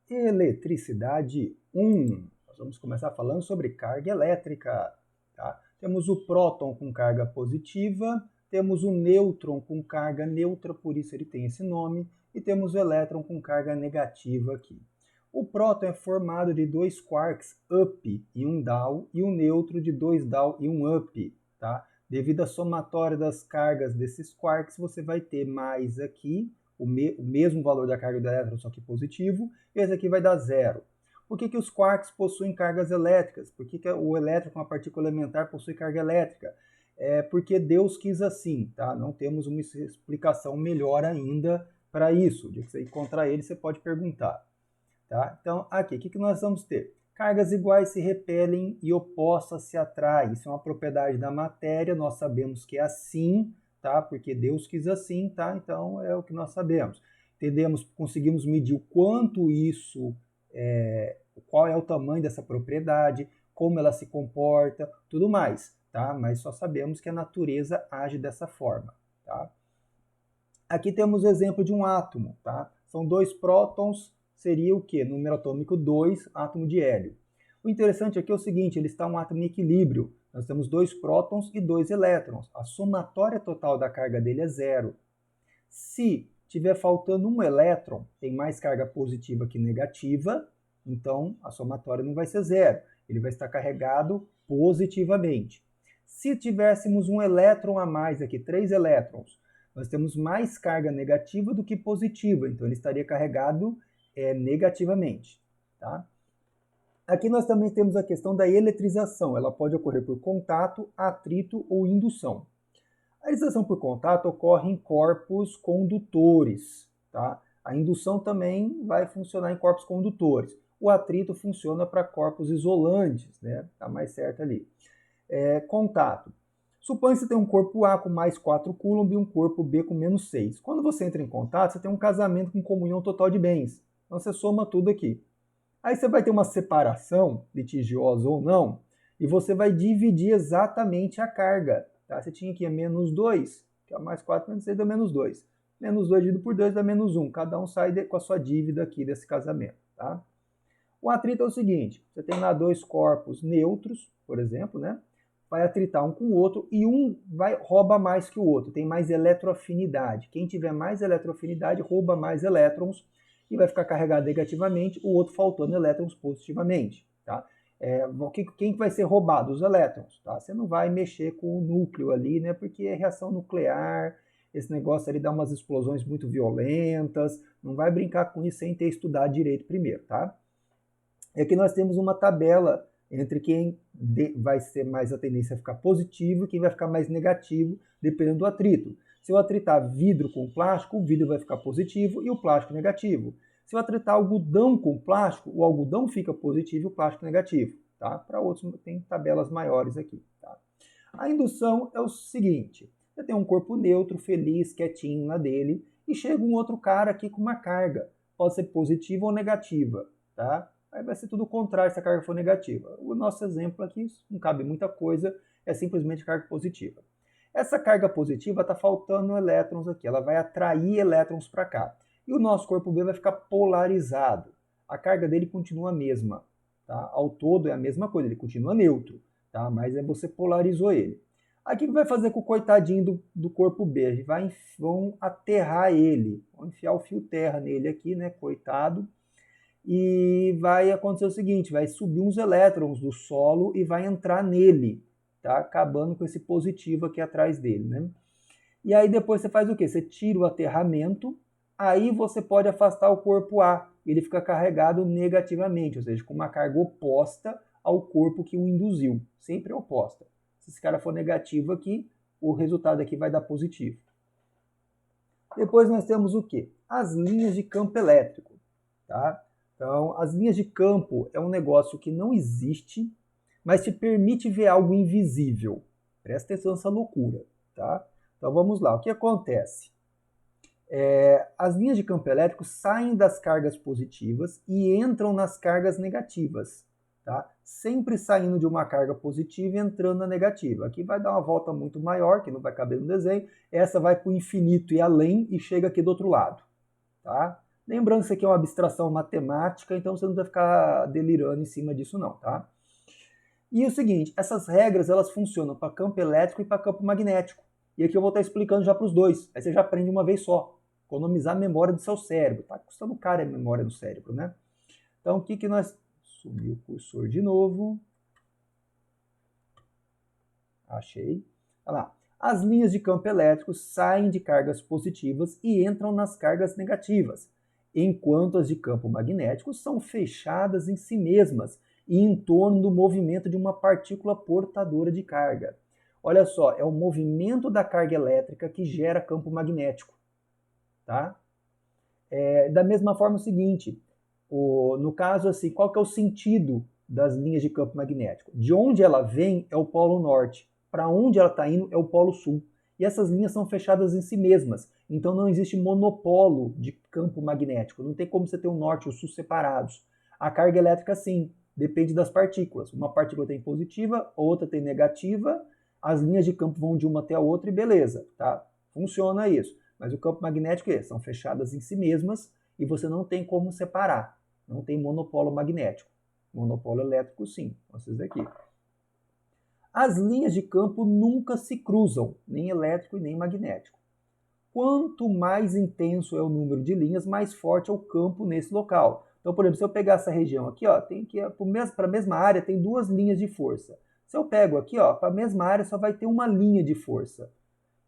Eletricidade 1. Nós vamos começar falando sobre carga elétrica. Tá? Temos o próton com carga positiva, temos o nêutron com carga neutra, por isso ele tem esse nome, e temos o elétron com carga negativa aqui. O próton é formado de dois quarks up e um down, e o nêutron de dois down e um up. Tá? Devido à somatória das cargas desses quarks, você vai ter mais aqui, o mesmo valor da carga do elétron, só que positivo, e esse aqui vai dar zero. Por que os quarks possuem cargas elétricas? Por que o elétron com a partícula elementar possui carga elétrica? É porque Deus quis assim, tá? Não temos uma explicação melhor ainda para isso. De que você encontrar ele, você pode perguntar. Tá? Então, aqui, o que nós vamos ter? Cargas iguais se repelem e opostas se atraem. Isso é uma propriedade da matéria, nós sabemos que é assim, tá? Porque Deus quis assim, tá? Então, é o que nós sabemos. Conseguimos medir o quanto isso, qual é o tamanho dessa propriedade, como ela se comporta, tudo mais, tá? Mas só sabemos que a natureza age dessa forma, tá? Aqui temos o exemplo de um átomo, tá? São dois prótons, seria o quê? Número atômico 2, átomo de hélio. O interessante aqui é o seguinte, ele está um átomo em equilíbrio. Nós temos dois prótons e dois elétrons. A somatória total da carga dele é zero. Se tiver faltando um elétron, tem mais carga positiva que negativa, então a somatória não vai ser zero. Ele vai estar carregado positivamente. Se tivéssemos um elétron a mais aqui, 3 elétrons, nós temos mais carga negativa do que positiva, então ele estaria carregado negativamente. Tá? Aqui nós também temos a questão da eletrização. Ela pode ocorrer por contato, atrito ou indução. A eletrização por contato ocorre em corpos condutores. Tá? A indução também vai funcionar em corpos condutores. O atrito funciona para corpos isolantes, né? Tá mais certo ali. Contato. Suponha que você tem um corpo A com mais 4 coulomb e um corpo B com menos 6. Quando você entra em contato, você tem um casamento com comunhão total de bens. Então você soma tudo aqui. Aí você vai ter uma separação, litigiosa ou não, e você vai dividir exatamente a carga. Tá? Você tinha aqui menos 2, que é mais 4, menos 6 dá menos 2. Menos 2 dividido por 2 dá menos 1. Cada um sai com a sua dívida aqui desse casamento. Tá? O atrito é o seguinte, você tem lá dois corpos neutros, por exemplo, né? Vai atritar um com o outro e um rouba mais que o outro, tem mais eletroafinidade. Quem tiver mais eletroafinidade rouba mais elétrons e vai ficar carregado negativamente, o outro faltando elétrons positivamente. Tá? Quem vai ser roubado? Os elétrons. Tá? Você não vai mexer com o núcleo ali, né? Porque é reação nuclear, esse negócio ali dá umas explosões muito violentas, não vai brincar com isso sem ter estudado direito primeiro. Tá? Aqui nós temos uma tabela entre quem vai ser mais a tendência a ficar positivo e quem vai ficar mais negativo, dependendo do atrito. Se eu atritar vidro com plástico, o vidro vai ficar positivo e o plástico negativo. Se eu atritar algodão com plástico, o algodão fica positivo e o plástico negativo. Tá? Para outros, tem tabelas maiores aqui. Tá? A indução é o seguinte, você tem um corpo neutro, feliz, quietinho na dele, e chega um outro cara aqui com uma carga, pode ser positiva ou negativa. Tá? Aí vai ser tudo o contrário se a carga for negativa. O nosso exemplo aqui, não cabe muita coisa, é simplesmente carga positiva. Essa carga positiva está faltando elétrons aqui, ela vai atrair elétrons para cá. E o nosso corpo B vai ficar polarizado. A carga dele continua a mesma. Tá? Ao todo é a mesma coisa, ele continua neutro, tá? Mas você polarizou ele. Aqui o que vai fazer com o coitadinho do corpo B? Vão aterrar ele, vão enfiar o fio terra nele aqui, né? Coitado. E vai acontecer o seguinte, vai subir uns elétrons do solo e vai entrar nele, tá? Acabando com esse positivo aqui atrás dele, né? E aí depois você faz o quê? Você tira o aterramento, aí você pode afastar o corpo A, ele fica carregado negativamente, ou seja, com uma carga oposta ao corpo que o induziu, sempre oposta. Se esse cara for negativo aqui, o resultado aqui vai dar positivo. Depois nós temos o quê? As linhas de campo elétrico, tá? Então, as linhas de campo é um negócio que não existe, mas te permite ver algo invisível. Presta atenção nessa loucura, tá? Então, vamos lá. O que acontece? As linhas de campo elétrico saem das cargas positivas e entram nas cargas negativas, tá? Sempre saindo de uma carga positiva e entrando na negativa. Aqui vai dar uma volta muito maior, que não vai caber no desenho. Essa vai para o infinito e além e chega aqui do outro lado, tá? Lembrando que isso aqui é uma abstração matemática, então você não vai ficar delirando em cima disso não, tá? E o seguinte, essas regras elas funcionam para campo elétrico e para campo magnético. E aqui eu vou estar explicando já para os dois. Aí você já aprende uma vez só. Economizar a memória do seu cérebro. Tá custando caro a memória do cérebro, né? Então o que nós... Sumiu o cursor de novo. Achei. Olha lá. As linhas de campo elétrico saem de cargas positivas e entram nas cargas negativas, enquanto as de campo magnético são fechadas em si mesmas e em torno do movimento de uma partícula portadora de carga. Olha só, é o movimento da carga elétrica que gera campo magnético. Tá? Da mesma forma, o seguinte, no caso assim, qual que é o sentido das linhas de campo magnético? De onde ela vem é o polo norte, para onde ela está indo é o polo sul. E essas linhas são fechadas em si mesmas, então não existe monopolo de campo magnético, não tem como você ter o norte e o sul separados. A carga elétrica sim, depende das partículas. Uma partícula tem positiva, outra tem negativa, as linhas de campo vão de uma até a outra e beleza, tá? Funciona isso. Mas o campo magnético são fechadas em si mesmas e você não tem como separar. Não tem monopolo magnético. Monopolo elétrico, sim. Esses daqui. As linhas de campo nunca se cruzam, nem elétrico e nem magnético. Quanto mais intenso é o número de linhas, mais forte é o campo nesse local. Então, por exemplo, se eu pegar essa região aqui, ó, tem que para a mesma área tem duas linhas de força. Se eu pego aqui, ó, para a mesma área só vai ter uma linha de força.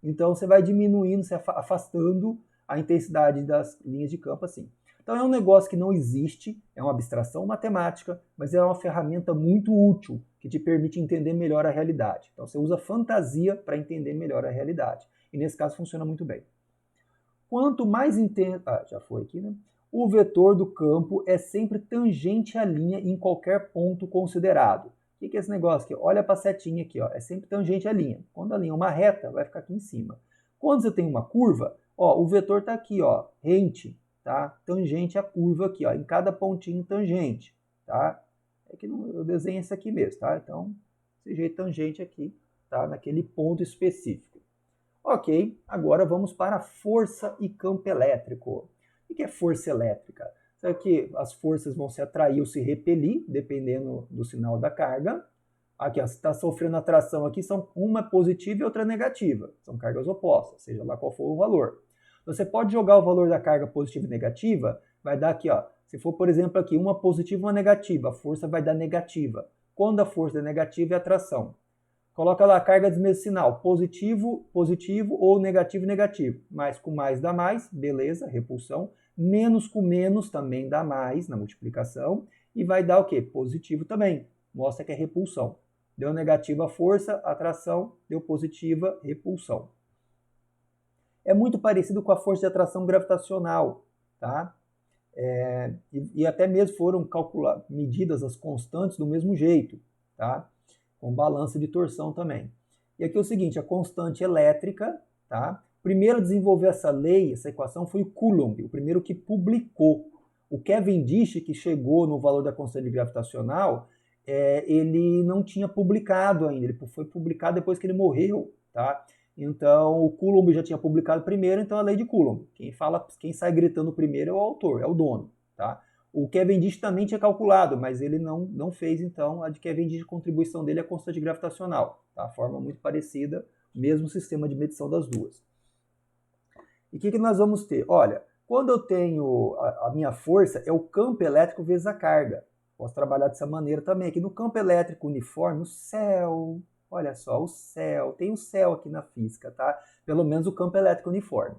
Então você vai diminuindo, se afastando a intensidade das linhas de campo assim. Então é um negócio que não existe, é uma abstração matemática, mas é uma ferramenta muito útil que te permite entender melhor a realidade. Então você usa fantasia para entender melhor a realidade. E nesse caso funciona muito bem. Quanto mais intenso... já foi aqui, né? O vetor do campo é sempre tangente à linha em qualquer ponto considerado. O que é esse negócio aqui? Olha para a setinha aqui, ó. É sempre tangente à linha. Quando a linha é uma reta, vai ficar aqui em cima. Quando você tem uma curva, ó, o vetor está aqui, ó, rente, tá? Tangente à curva aqui, ó, em cada pontinho tangente, tá? É que eu desenho esse aqui mesmo, tá? Então, esse jeito tangente aqui, tá? Naquele ponto específico. Ok, agora vamos para força e campo elétrico. O que é força elétrica? Sabe que as forças vão se atrair ou se repelir, dependendo do sinal da carga. Aqui, ó, se está sofrendo atração aqui, são uma positiva e outra negativa. São cargas opostas, seja lá qual for o valor. Você pode jogar o valor da carga positiva e negativa, vai dar aqui, ó. Se for, por exemplo, aqui uma positiva e uma negativa, a força vai dar negativa. Quando a força é negativa, é atração. Coloca lá a carga do mesmo sinal, positivo, positivo ou negativo, negativo. Mais com mais dá mais, beleza, repulsão. Menos com menos também dá mais na multiplicação. E vai dar o quê? Positivo também. Mostra que é repulsão. Deu negativa força, atração. Deu positiva, repulsão. É muito parecido com a força de atração gravitacional, tá? E até mesmo foram medidas as constantes do mesmo jeito, tá? Com balança de torção também. E aqui é o seguinte, a constante elétrica, tá? O primeiro a desenvolver essa lei, essa equação, foi o Coulomb, o primeiro que publicou. O Cavendish, que chegou no valor da constante gravitacional, ele não tinha publicado ainda, ele foi publicado depois que ele morreu, tá? Então, o Coulomb já tinha publicado primeiro, então a lei de Coulomb. Quem sai gritando primeiro é o autor, é o dono, tá? O Cavendish também tinha calculado, mas ele não fez, então, a de Cavendish, a contribuição dele é a constante gravitacional. Tá? Forma muito parecida, mesmo sistema de medição das duas. E o que nós vamos ter? Olha, quando eu tenho a minha força, é o campo elétrico vezes a carga. Posso trabalhar dessa maneira também. Aqui no campo elétrico uniforme, o céu, olha só, o céu, tem o céu aqui na física, tá? Pelo menos o campo elétrico uniforme.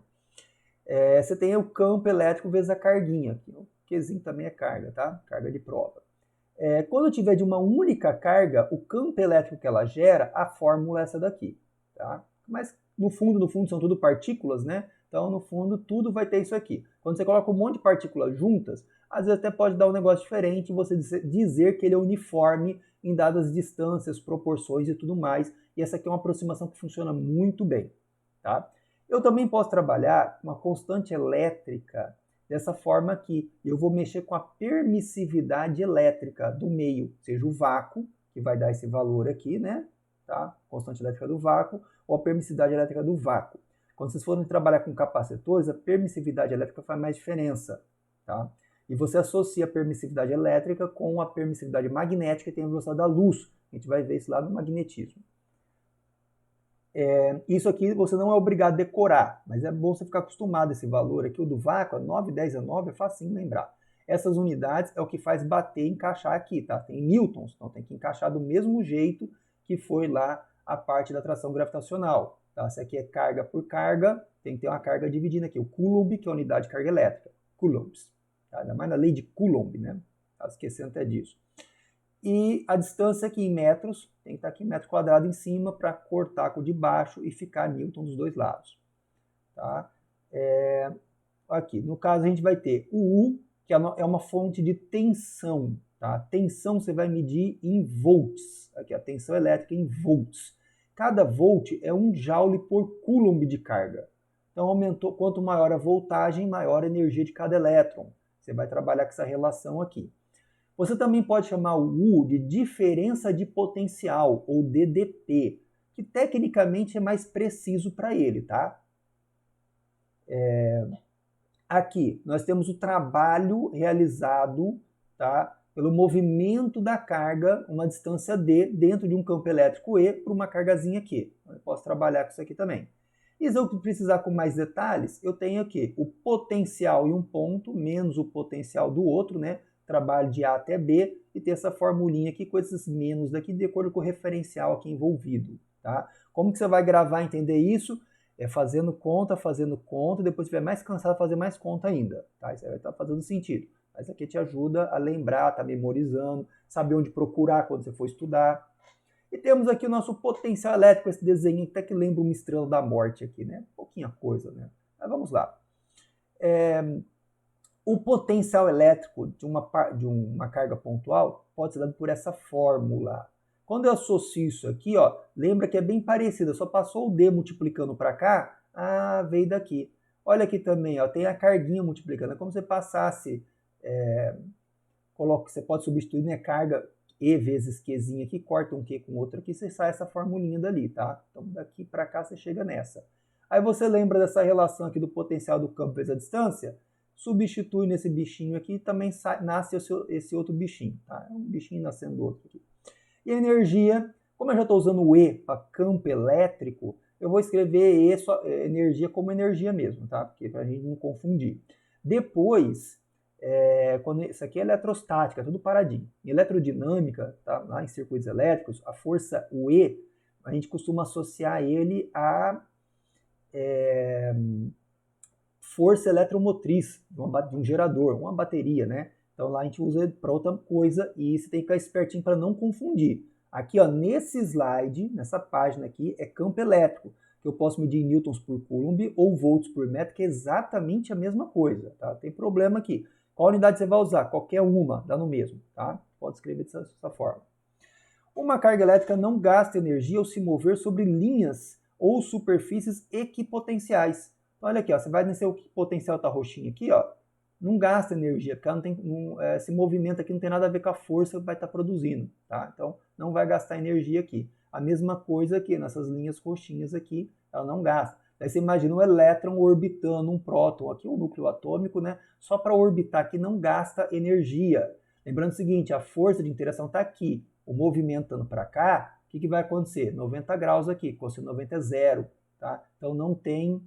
Você tem o campo elétrico vezes a carguinha aqui, ó. Qzinho também é carga, tá? Carga de prova. Quando eu tiver de uma única carga, o campo elétrico que ela gera, a fórmula é essa daqui, tá? Mas no fundo são tudo partículas, né? Então, no fundo, tudo vai ter isso aqui. Quando você coloca um monte de partículas juntas, às vezes até pode dar um negócio diferente, você dizer que ele é uniforme em dadas distâncias, proporções e tudo mais. E essa aqui é uma aproximação que funciona muito bem, tá? Eu também posso trabalhar com uma constante elétrica dessa forma aqui. Eu vou mexer com a permissividade elétrica do meio, seja o vácuo, que vai dar esse valor aqui, né? Tá? Constante elétrica do vácuo, ou a permissividade elétrica do vácuo. Quando vocês forem trabalhar com capacitores, a permissividade elétrica faz mais diferença. tá? E você associa a permissividade elétrica com a permissividade magnética que tem a velocidade da luz. A gente vai ver isso lá no magnetismo. Isso aqui você não é obrigado a decorar, mas é bom você ficar acostumado a esse valor aqui. O do vácuo, 9, 10 a 9, é facinho lembrar. Essas unidades é o que faz bater e encaixar aqui, tá? Tem newtons, então tem que encaixar do mesmo jeito que foi lá a parte da atração gravitacional. Tá? Se aqui é carga por carga, tem que ter uma carga dividida aqui. O coulomb, que é a unidade de carga elétrica. Coulombs. Tá? Ainda mais na lei de Coulomb, né? Tá esquecendo até disso. E a distância aqui em metros, tem que estar aqui em metro quadrado em cima para cortar com o de baixo e ficar newton dos dois lados. Tá? Aqui, no caso, a gente vai ter o U, que é uma fonte de tensão. Tá? Tensão você vai medir em volts. Aqui, a tensão elétrica em volts. Cada volt é 1 joule por coulomb de carga. Então, aumentou, quanto maior a voltagem, maior a energia de cada elétron. Você vai trabalhar com essa relação aqui. Você também pode chamar o U de diferença de potencial, ou DDP, que tecnicamente é mais preciso para ele, tá? Aqui, nós temos o trabalho realizado, tá, pelo movimento da carga, uma distância D, dentro de um campo elétrico E, por uma cargazinha Q. Eu posso trabalhar com isso aqui também. E se eu precisar com mais detalhes, eu tenho aqui o potencial em um ponto, menos o potencial do outro, né? Trabalho de A até B, e ter essa formulinha aqui com esses menos daqui, de acordo com o referencial aqui envolvido. Tá? Como que você vai gravar e entender isso? Fazendo conta, e depois se estiver mais cansado, fazer mais conta ainda. Tá? Isso aí vai estar fazendo sentido. Mas aqui te ajuda a lembrar, tá memorizando, saber onde procurar quando você for estudar. E temos aqui o nosso potencial elétrico, esse desenho até que lembra uma estrela da morte aqui, né? Pouquinha coisa, né? Mas vamos lá. O potencial elétrico de uma carga pontual pode ser dado por essa fórmula. Quando eu associo isso aqui, ó, lembra que é bem parecido, só passou o D multiplicando para cá, veio daqui. Olha aqui também, ó, tem a carguinha multiplicando, é como se você passasse, você pode substituir, né, carga E vezes Qzinho aqui, corta um Q com outro aqui, você sai essa formulinha dali, tá? Então daqui para cá você chega nessa. Aí você lembra dessa relação aqui do potencial do campo vezes a distância? Substitui nesse bichinho aqui e também nasce esse outro bichinho. Tá? É um bichinho nascendo outro aqui. E a energia, como eu já estou usando o E para campo elétrico, eu vou escrever energia como energia mesmo, tá? Porque para a gente não confundir. Depois, isso aqui é eletrostática, tudo paradinho. Em eletrodinâmica, tá? Lá em circuitos elétricos, a força, o E, a gente costuma associar ele a força eletromotriz de um gerador, uma bateria, né? Então lá a gente usa para outra coisa e você tem que ficar espertinho para não confundir. Aqui, ó, nesse slide, nessa página aqui, é campo elétrico, que eu posso medir em newtons por coulomb ou volts por metro, que é exatamente a mesma coisa, tá? Tem problema aqui. Qual unidade você vai usar? Qualquer uma, dá no mesmo, tá? Pode escrever dessa forma. Uma carga elétrica não gasta energia ao se mover sobre linhas ou superfícies equipotenciais. Então, olha aqui, ó, você vai nesse potencial tá roxinho aqui, ó, não gasta energia, porque esse movimento aqui não tem nada a ver com a força que vai estar produzindo, tá? Então, não vai gastar energia aqui. A mesma coisa aqui, nessas linhas roxinhas aqui, ela não gasta. Aí você imagina um elétron orbitando um próton, aqui um núcleo atômico, né? Só para orbitar aqui não gasta energia. Lembrando o seguinte, a força de interação está aqui, o movimento estando para cá, o que vai acontecer? 90 graus aqui, cosseno 90 é zero, tá? Então não tem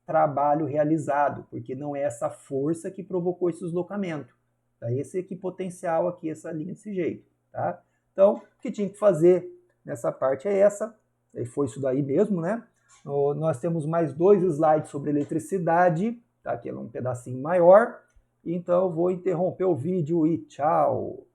trabalho realizado, porque não é essa força que provocou esse deslocamento. Tá? Esse equipotencial aqui, essa linha desse jeito. Tá? Então, o que tinha que fazer nessa parte é essa. E foi isso daí mesmo, né? Nós temos mais 2 slides sobre eletricidade, tá? Que é um pedacinho maior. Então, eu vou interromper o vídeo e tchau!